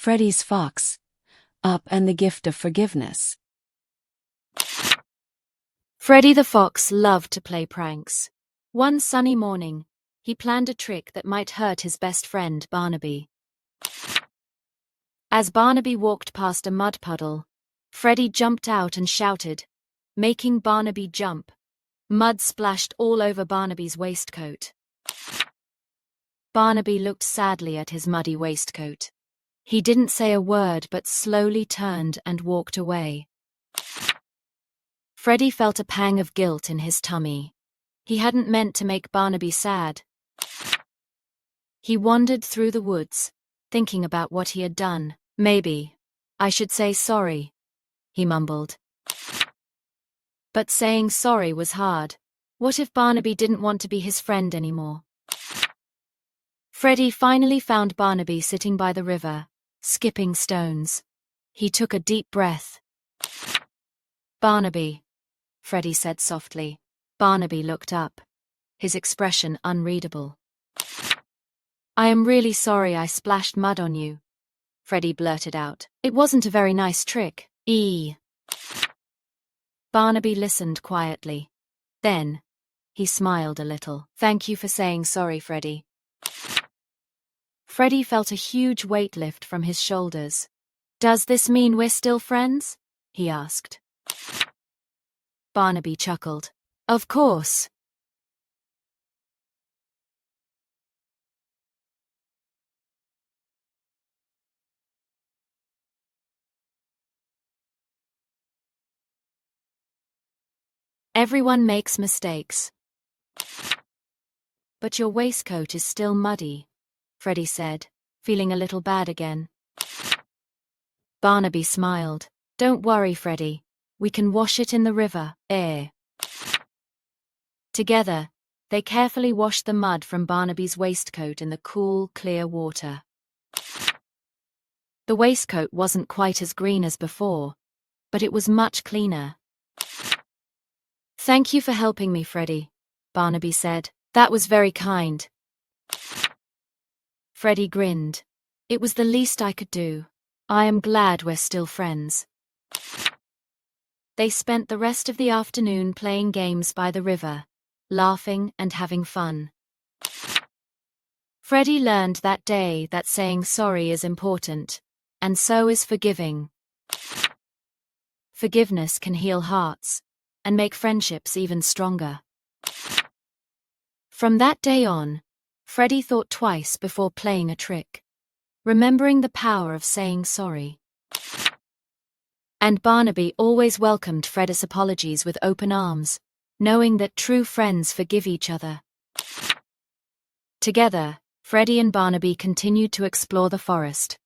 Freddy's Fox, Up and the Gift of Forgiveness. Freddy the Fox loved to play pranks. One sunny morning, he planned a trick that might hurt his best friend Barnaby. As Barnaby walked past a mud puddle, Freddy jumped out and shouted, making Barnaby jump. Mud splashed all over Barnaby's waistcoat. Barnaby looked sadly at his muddy waistcoat. He didn't say a word but slowly turned and walked away. Freddy felt a pang of guilt in his tummy. He hadn't meant to make Barnaby sad. He wandered through the woods, thinking about what he had done. Maybe I should say sorry, he mumbled. But saying sorry was hard. What if Barnaby didn't want to be his friend anymore? Freddy finally found Barnaby sitting by the river, skipping stones. He took a deep breath. "Barnaby," Freddy said softly. Barnaby looked up, his expression unreadable. "I am really sorry I splashed mud on you," Freddy blurted out. "It wasn't a very nice trick." Barnaby listened quietly. Then, he smiled a little. "Thank you for saying sorry, Freddy." Freddy felt a huge weight lift from his shoulders. "Does this mean we're still friends?" he asked. Barnaby chuckled. "Of course." Everyone makes mistakes. "But your waistcoat is still muddy," Freddy said, feeling a little bad again. Barnaby smiled. "Don't worry, Freddy. We can wash it in the river." Together, they carefully washed the mud from Barnaby's waistcoat in the cool, clear water. The waistcoat wasn't quite as green as before, but it was much cleaner. "Thank you for helping me, Freddy," Barnaby said. "That was very kind." Freddy grinned. "It was the least I could do. I am glad we're still friends." They spent the rest of the afternoon playing games by the river, laughing and having fun. Freddy learned that day that saying sorry is important, and so is forgiving. Forgiveness can heal hearts and make friendships even stronger. From that day on, Freddy thought twice before playing a trick, remembering the power of saying sorry. And Barnaby always welcomed Freddy's apologies with open arms, knowing that true friends forgive each other. Together, Freddy and Barnaby continued to explore the forest,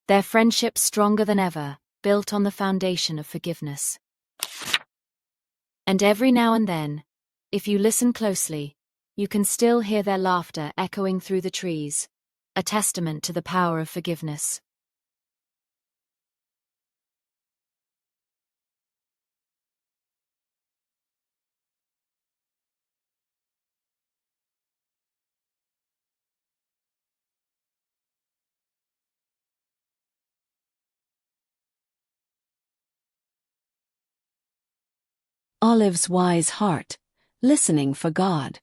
their friendship stronger than ever, built on the foundation of forgiveness. And every now and then, if you listen closely, you can still hear their laughter echoing through the trees, a testament to the power of forgiveness. Olive's wise heart, listening for God.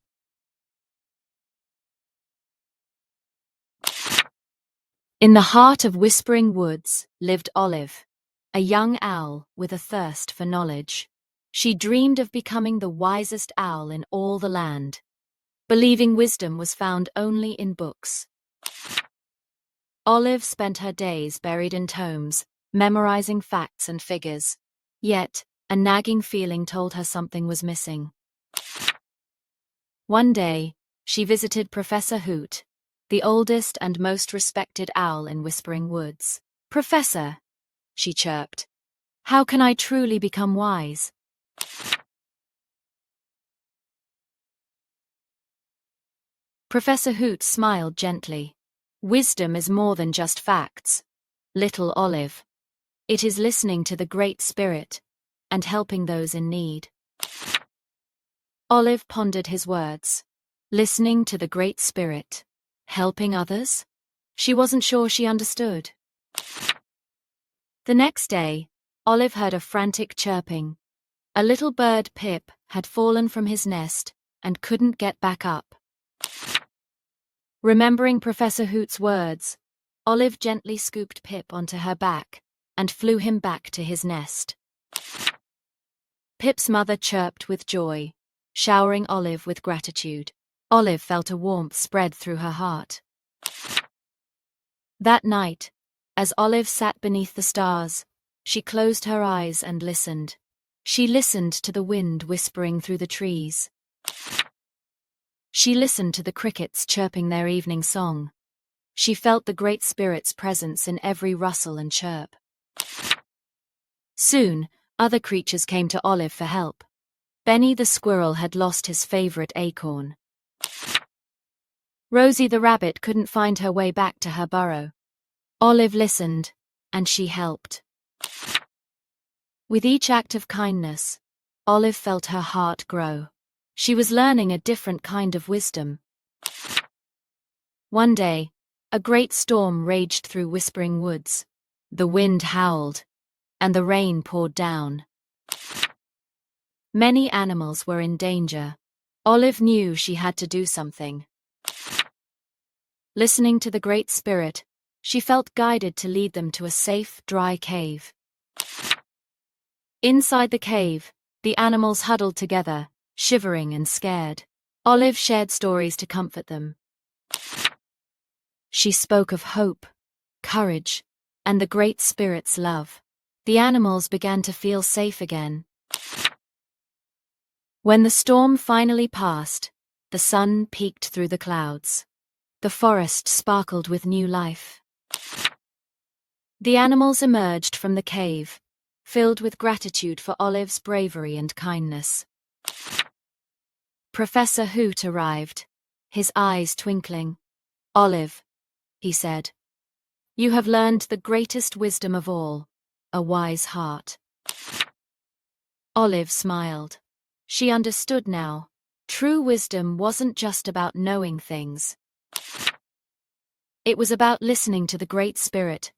In the heart of Whispering Woods lived Olive, a young owl with a thirst for knowledge. She dreamed of becoming the wisest owl in all the land, believing wisdom was found only in books. Olive spent her days buried in tomes, memorizing facts and figures. Yet, a nagging feeling told her something was missing. One day, she visited Professor Hoot, the oldest and most respected owl in Whispering Woods. "Professor," she chirped, "how can I truly become wise?" Professor Hoot smiled gently. "Wisdom is more than just facts, little Olive. It is listening to the Great Spirit and helping those in need." Olive pondered his words. Listening to the Great Spirit, helping others? She wasn't sure she understood. The next day, Olive heard a frantic chirping. A little bird, Pip, had fallen from his nest and couldn't get back up. Remembering Professor Hoot's words, Olive gently scooped Pip onto her back and flew him back to his nest. Pip's mother chirped with joy, showering Olive with gratitude. Olive felt a warmth spread through her heart. That night, as Olive sat beneath the stars, she closed her eyes and listened. She listened to the wind whispering through the trees. She listened to the crickets chirping their evening song. She felt the Great Spirit's presence in every rustle and chirp. Soon, other creatures came to Olive for help. Benny the squirrel had lost his favorite acorn. Rosie the rabbit couldn't find her way back to her burrow. Olive listened, and she helped. With each act of kindness, Olive felt her heart grow. She was learning a different kind of wisdom. One day, a great storm raged through Whispering Woods. The wind howled, and the rain poured down. Many animals were in danger. Olive knew she had to do something. Listening to the Great Spirit, she felt guided to lead them to a safe, dry cave. Inside the cave, the animals huddled together, shivering and scared. Olive shared stories to comfort them. She spoke of hope, courage, and the Great Spirit's love. The animals began to feel safe again. When the storm finally passed, the sun peeked through the clouds. The forest sparkled with new life. The animals emerged from the cave, filled with gratitude for Olive's bravery and kindness. Professor Hoot arrived, his eyes twinkling. "Olive," he said, "you have learned the greatest wisdom of all, a wise heart." Olive smiled. She understood now. True wisdom wasn't just about knowing things. It was about listening to the Great Spirit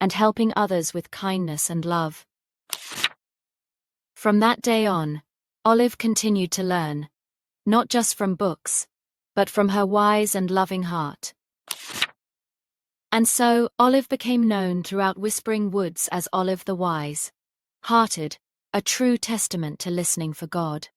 and helping others with kindness and love. From that day on, Olive continued to learn, not just from books, but from her wise and loving heart. And so, Olive became known throughout Whispering Woods as Olive the Wise, hearted, a true testament to listening for God.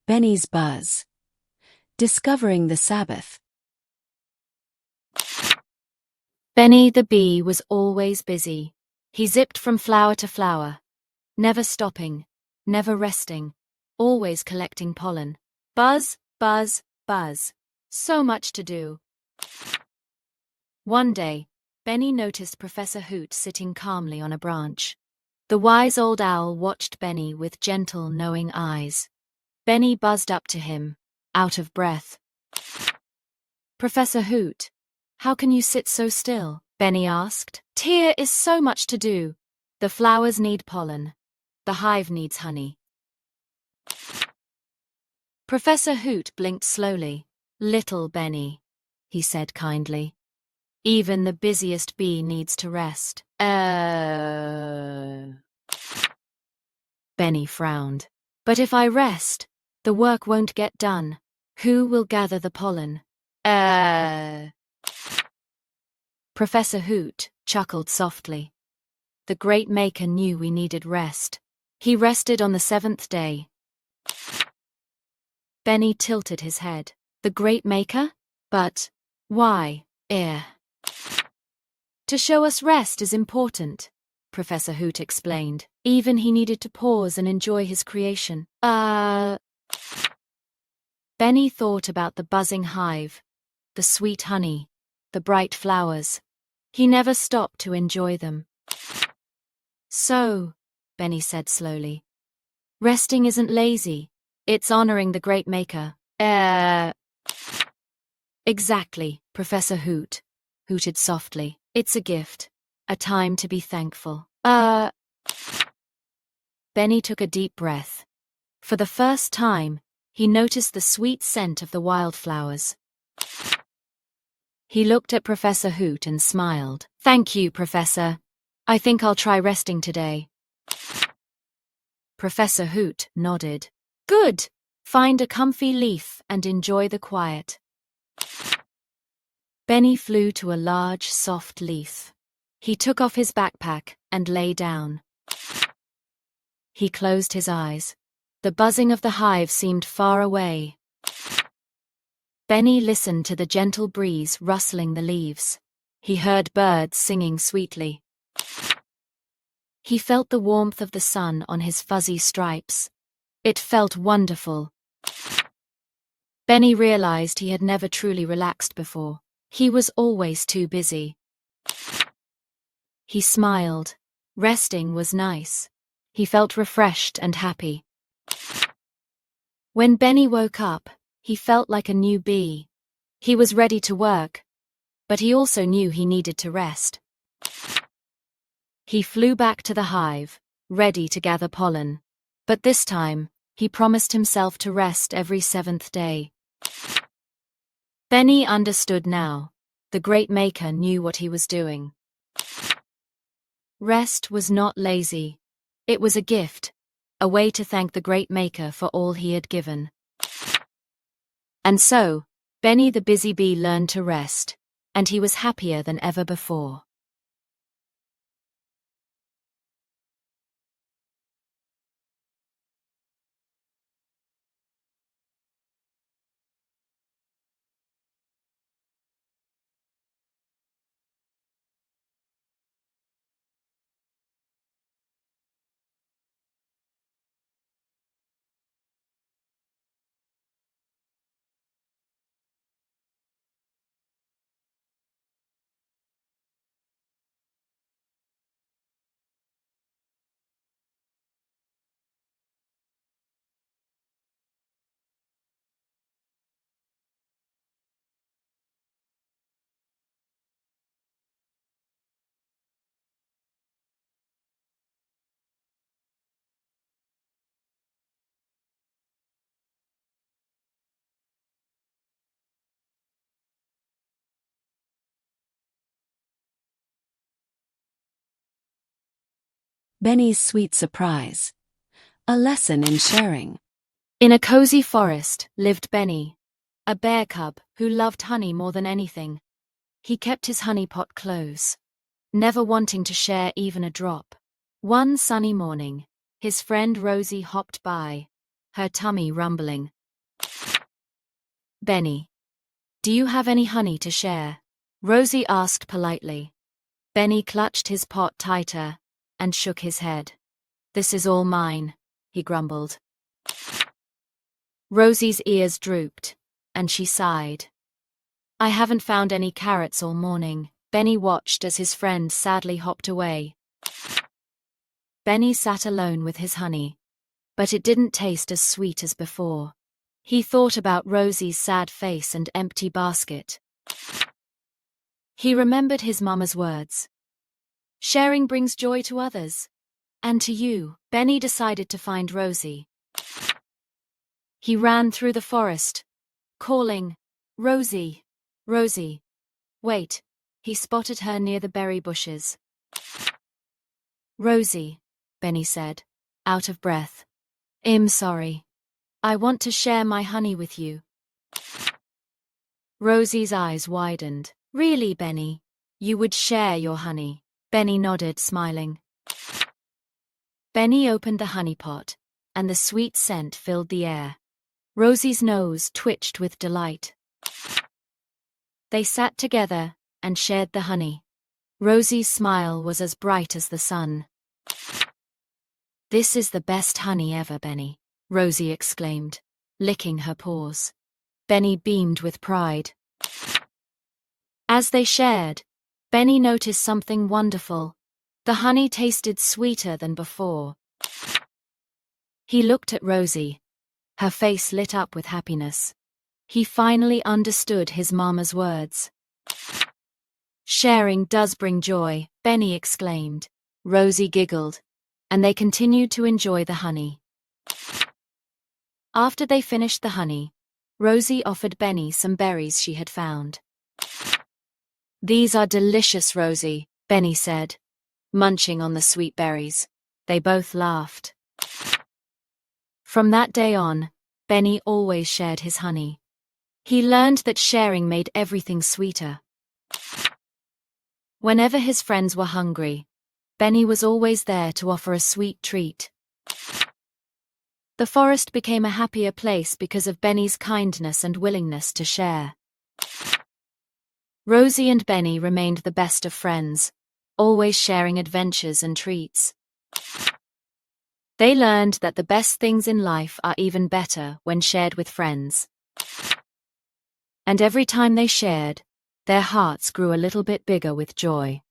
Benny's Buzz. Discovering the Sabbath. Benny the bee was always busy. He zipped from flower to flower, never stopping, never resting, always collecting pollen. Buzz, buzz, buzz. So much to do. One day, Benny noticed Professor Hoot sitting calmly on a branch. The wise old owl watched Benny with gentle, knowing eyes. Benny buzzed up to him, out of breath. "Professor Hoot, how can you sit so still?" Benny asked. "Here is so much to do. The flowers need pollen. The hive needs honey." Professor Hoot blinked slowly. "Little Benny," he said kindly. "Even the busiest bee needs to rest." Benny frowned. "But if I rest, the work won't get done. Who will gather the pollen?" Professor Hoot chuckled softly. "The Great Maker knew we needed rest. He rested on the seventh day." Benny tilted his head. "The Great Maker? But why? To show us rest is important," Professor Hoot explained. Even he needed to pause and enjoy his creation. Benny thought about the buzzing hive, the sweet honey, the bright flowers. He never stopped to enjoy them. "So," Benny said slowly, "resting isn't lazy. It's honoring the Great Maker." Exactly, Professor Hoot hooted softly. It's a gift. A time to be thankful. Benny took a deep breath. For the first time, he noticed the sweet scent of the wildflowers. He looked at Professor Hoot and smiled. Thank you, Professor. I think I'll try resting today. Professor Hoot nodded. Good. Find a comfy leaf and enjoy the quiet. Benny flew to a large, soft leaf. He took off his backpack and lay down. He closed his eyes. The buzzing of the hive seemed far away. Benny listened to the gentle breeze rustling the leaves. He heard birds singing sweetly. He felt the warmth of the sun on his fuzzy stripes. It felt wonderful. Benny realized he had never truly relaxed before. He was always too busy. He smiled. Resting was nice. He felt refreshed and happy. When Benny woke up, he felt like a new bee. He was ready to work, but he also knew he needed to rest. He flew back to the hive, ready to gather pollen. But this time, he promised himself to rest every 7th day. Benny understood now. The Great Maker knew what he was doing. Rest was not lazy. It was a gift, a way to thank the Great Maker for all he had given. And so, Benny the busy bee learned to rest, and he was happier than ever before. Benny's sweet surprise. A lesson in sharing. In a cozy forest lived Benny, a bear cub who loved honey more than anything. He kept his honey pot close, never wanting to share even a drop. One sunny morning, his friend Rosie hopped by, her tummy rumbling. Benny, do you have any honey to share? Rosie asked politely. Benny clutched his pot tighter and shook his head. This is all mine, he grumbled. Rosie's ears drooped, and she sighed. I haven't found any carrots all morning. Benny watched as his friend sadly hopped away. Benny sat alone with his honey, but it didn't taste as sweet as before. He thought about Rosie's sad face and empty basket. He remembered his mama's words. Sharing brings joy to others. And to you. Benny decided to find Rosie. He ran through the forest, calling, Rosie, Rosie. Wait, he spotted her near the berry bushes. Rosie, Benny said, out of breath. I'm sorry. I want to share my honey with you. Rosie's eyes widened. Really, Benny? You would share your honey? Benny nodded, smiling. Benny opened the honey pot, and the sweet scent filled the air. Rosie's nose twitched with delight. They sat together and shared the honey. Rosie's smile was as bright as the sun. This is the best honey ever, Benny, Rosie exclaimed, licking her paws. Benny beamed with pride. As they shared, Benny noticed something wonderful. The honey tasted sweeter than before. He looked at Rosie. Her face lit up with happiness. He finally understood his mama's words. Sharing does bring joy, Benny exclaimed. Rosie giggled, and they continued to enjoy the honey. After they finished the honey, Rosie offered Benny some berries she had found. "These are delicious, Rosie," Benny said, munching on the sweet berries. They both laughed. From that day on, Benny always shared his honey. He learned that sharing made everything sweeter. Whenever his friends were hungry, Benny was always there to offer a sweet treat. The forest became a happier place because of Benny's kindness and willingness to share. Rosie and Benny remained the best of friends, always sharing adventures and treats. They learned that the best things in life are even better when shared with friends. And every time they shared, their hearts grew a little bit bigger with joy.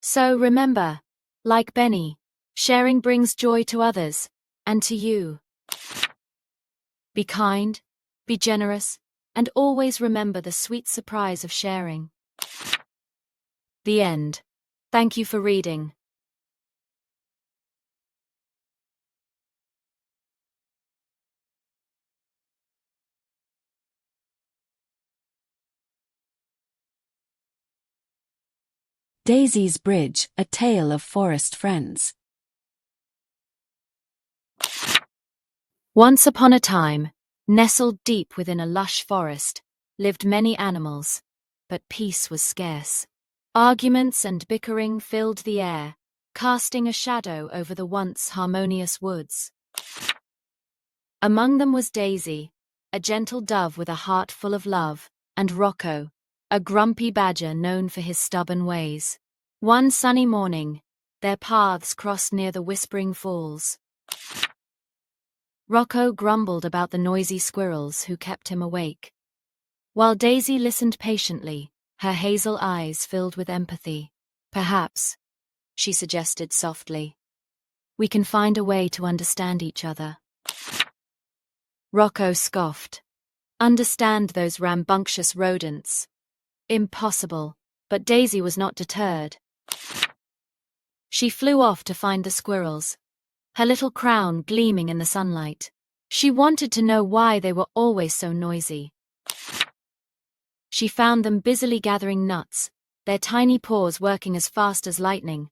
So remember, like Benny, sharing brings joy to others, and to you. Be kind, be generous, and always remember the sweet surprise of sharing. The end. Thank you for reading. Daisy's Bridge, A Tale of Forest Friends. Once upon a time, nestled deep within a lush forest, lived many animals, but peace was scarce. Arguments and bickering filled the air, casting a shadow over the once harmonious woods. Among them was Daisy, a gentle dove with a heart full of love, and Rocco, a grumpy badger known for his stubborn ways. One sunny morning, their paths crossed near the Whispering Falls. Rocco grumbled about the noisy squirrels who kept him awake, while Daisy listened patiently, her hazel eyes filled with empathy. "Perhaps," she suggested softly, "we can find a way to understand each other." Rocco scoffed. Understand those rambunctious rodents? Impossible, but Daisy was not deterred. She flew off to find the squirrels, her little crown gleaming in the sunlight. She wanted to know why they were always so noisy. She found them busily gathering nuts, their tiny paws working as fast as lightning.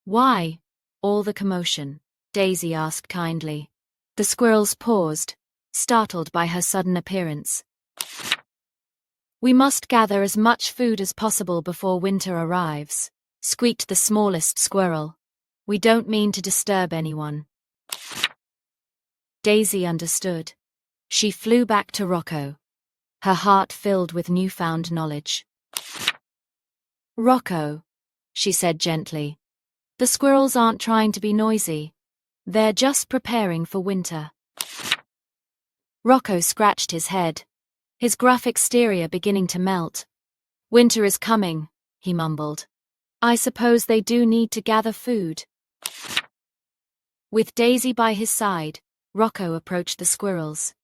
"Why all the commotion?" Daisy asked kindly. The squirrels paused, startled by her sudden appearance. "We must gather as much food as possible before winter arrives," squeaked the smallest squirrel. "We don't mean to disturb anyone." Daisy understood. She flew back to Rocco, her heart filled with newfound knowledge. "Rocco," she said gently, "the squirrels aren't trying to be noisy. They're just preparing for winter." Rocco scratched his head, his gruff exterior beginning to melt. "Winter is coming," he mumbled. "I suppose they do need to gather food." With Daisy by his side, Rocco approached the squirrels.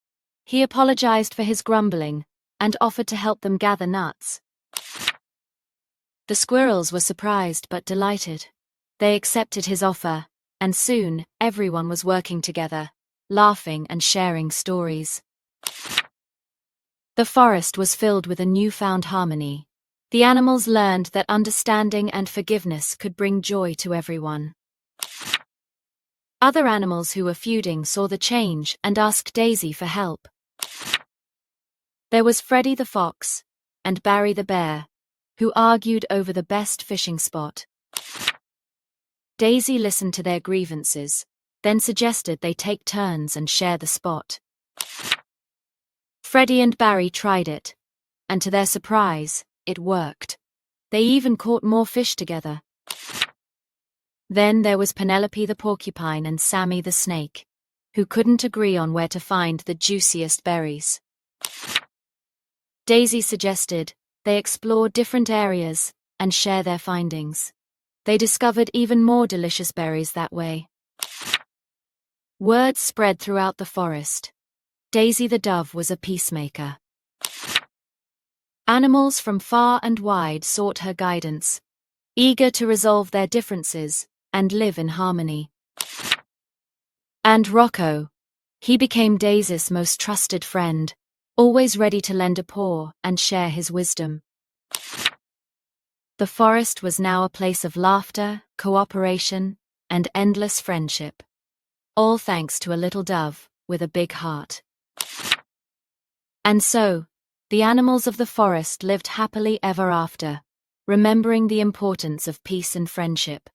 He apologized for his grumbling and offered to help them gather nuts. The squirrels were surprised but delighted. They accepted his offer, and soon everyone was working together, laughing and sharing stories. The forest was filled with a newfound harmony. The animals learned that understanding and forgiveness could bring joy to everyone. Other animals who were feuding saw the change and asked Daisy for help. There was Freddie the fox and Barry the bear, who argued over the best fishing spot. Daisy listened to their grievances, then suggested they take turns and share the spot. Freddie and Barry tried it, and to their surprise, it worked. They even caught more fish together. Then there was Penelope the porcupine and Sammy the snake, who couldn't agree on where to find the juiciest berries. Daisy suggested they explore different areas and share their findings. They discovered even more delicious berries that way. Word spread throughout the forest. Daisy the dove was a peacemaker. Animals from far and wide sought her guidance, eager to resolve their differences and live in harmony. And Rocco, he became Daisy's most trusted friend, always ready to lend a paw and share his wisdom. The forest was now a place of laughter, cooperation, and endless friendship. All thanks to a little dove with a big heart. And so, the animals of the forest lived happily ever after, remembering the importance of peace and friendship.